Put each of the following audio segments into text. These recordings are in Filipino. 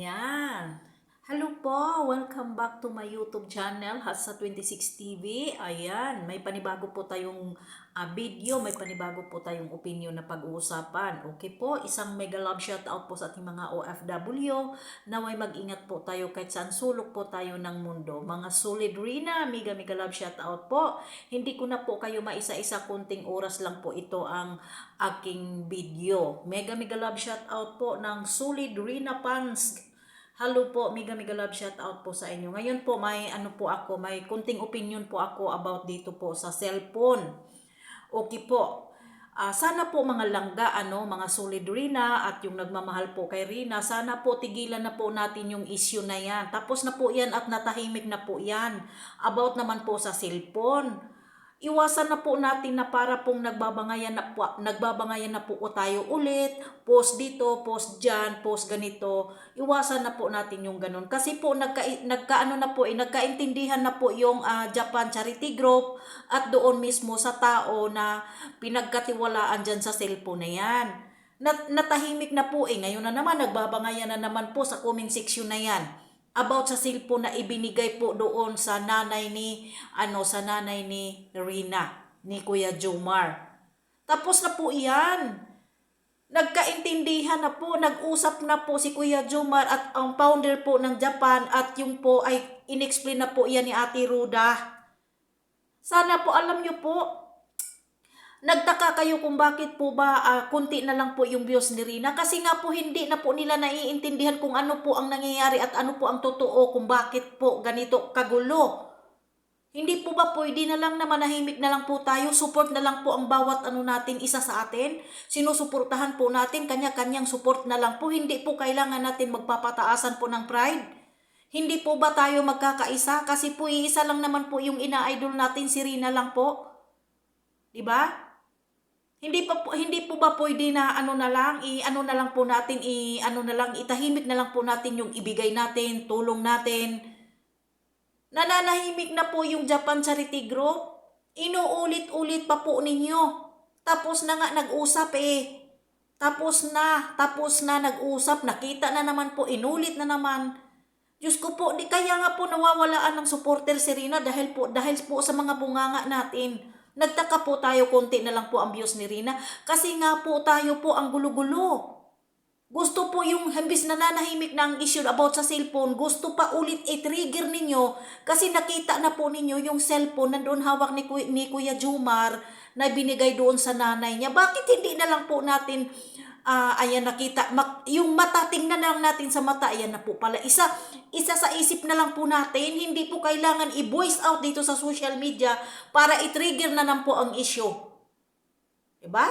Ayan. Hello po, welcome back to my YouTube channel, Hatsa26 TV. Ayan, may panibago po tayong video, may panibago po tayong opinion na pag-uusapan. Okay po, isang mega love shout out po sa ating mga OFW. Naway mag-ingat po tayo kahit saan sulok po tayo ng mundo. Mga solid Rina, mega love shout out po. Hindi ko na po kayo maisa-isa, kunting oras lang po ito ang aking video. Mega love shout out po ng solid Rina Pans. Hello po, mega love shout out po sa inyo. Ngayon po may may kunting opinion po ako about dito po sa cellphone. Okay po. Sana po mga langga, mga solid Rina at yung nagmamahal po kay Rina, sana po tigilan na po natin yung issue na yan. Tapos na po yan at natahimik na po yan. About naman po sa cellphone. Iwasan na po natin na para pong nagbabangayan na po tayo ulit, post dito, post dyan, post ganito. Iwasan na po natin yung ganun. Kasi po nagkaintindihan na po yung Japan Charity Group at doon mismo sa tao na pinagkatiwalaan dyan sa cellphone na yan. Natahimik na po ngayon na naman, nagbabangayan na naman po sa comment section na yan. About sa cellphone na ibinigay po doon sa nanay ni Rina, ni Kuya Jomar. Tapos na po iyan. Nagkaintindihan na po, nag-usap na po si Kuya Jomar at ang founder po ng Japan at yung po ay inexplain na po iyan ni Ate Ruda. Sana po alam nyo po, nagtaka kayo kung bakit po ba kunti na lang po yung views ni Rina. Kasi nga po hindi na po nila naiintindihan kung ano po ang nangyayari at ano po ang totoo kung bakit po ganito kagulo. Hindi po ba pwede na lang na manahimik na lang po tayo, support na lang po ang bawat natin isa sa atin. Sinusuportahan po natin, kanya-kanyang support na lang po. Hindi po kailangan natin magpapataasan po ng pride. Hindi po ba tayo magkakaisa? Kasi po iisa lang naman po yung ina-idol natin, si Rina lang po. Diba? Hindi po ba pwede na itahimik na lang po natin yung ibigay natin, tulong natin. Nananahimik na po yung Japan Charity Group. Inuulit-ulit pa po ninyo. Tapos na nga nag-usap Tapos na nag-usap, nakita na naman po, inulit na naman. Diyos ko po, di kaya nga po nawawalaan ng supporter si Rina dahil po sa mga bunganga natin. Nagtaka po tayo, konti na lang po ang views ni Rina. Kasi nga po tayo po ang gulo-gulo. Gusto po yung hambis na nanahimik na ang issue about sa cellphone. Gusto pa ulit i-trigger ninyo. Kasi nakita na po ninyo yung cellphone nandoon hawak ni Kuya Jomar na binigay doon sa nanay niya. Bakit hindi na lang po natin ayan nakita, yung mata, tingnan na lang natin sa mata, ayan na po pala, isa sa isip na lang po natin, hindi po kailangan i-voice out dito sa social media para i-trigger na lang po ang issue. Diba?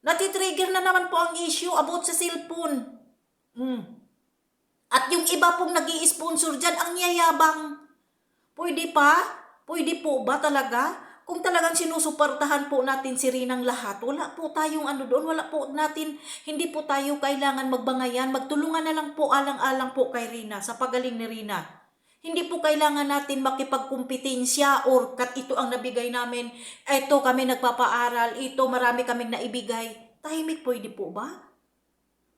Natitrigger na naman po ang issue about sa cellphone. At yung iba pong nag-i-sponsor dyan, ang yayabang. Pwede pa? Pwede po ba talaga? Kung talagang sinusuportahan po natin si Rinang lahat, wala po tayong doon, hindi po tayo kailangan magbangayan, magtulungan na lang po alang-alang po kay Rina, sa pagaling ni Rina. Hindi po kailangan natin makipagkumpetensya or ito ang nabigay namin, ito kami nagpapaaral, ito marami kaming naibigay. Tahimik pwede po ba?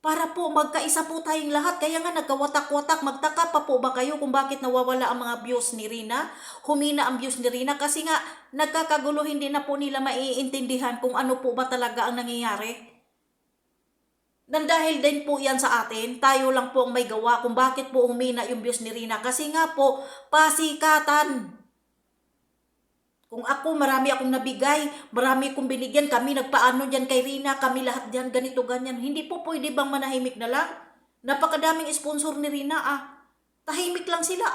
Para po magkaisa po tayong lahat. Kaya nga nagkawatak-watak. Magtaka pa po ba kayo kung bakit nawawala ang mga views ni Rina? Humina ang views ni Rina kasi nga nagkakagulo, hindi na po nila maiintindihan kung ano po ba talaga ang nangyayari. Dan dahil din po yan sa atin, tayo lang po ang may gawa kung bakit po humina yung views ni Rina. Kasi nga po, pasikatan. Kung ako, marami akong nabigay, marami akong binigyan, kami nagpaano dyan kay Rina, kami lahat dyan, ganito, ganyan. Hindi po pwede bang manahimik na lang? Napakadaming sponsor ni Rina Tahimik lang sila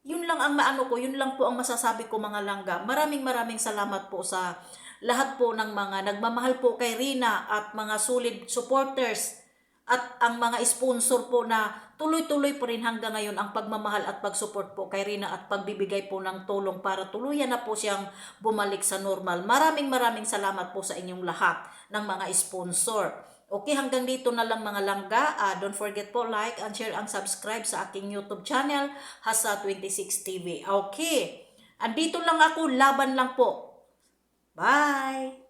Yun lang ang yun lang po ang masasabi ko mga langga. Maraming salamat po sa lahat po ng mga nagmamahal po kay Rina at mga solid supporters at ang mga sponsor po na tuloy-tuloy po rin hanggang ngayon ang pagmamahal at pagsupport po kay Rina at pagbibigay po ng tulong para tuluyan na po siyang bumalik sa normal. Maraming salamat po sa inyong lahat ng mga sponsor. Okay, hanggang dito na lang mga langga. Don't forget po like and share and subscribe sa aking YouTube channel, Hatsa26 TV. Okay, andito lang ako, laban lang po. Bye!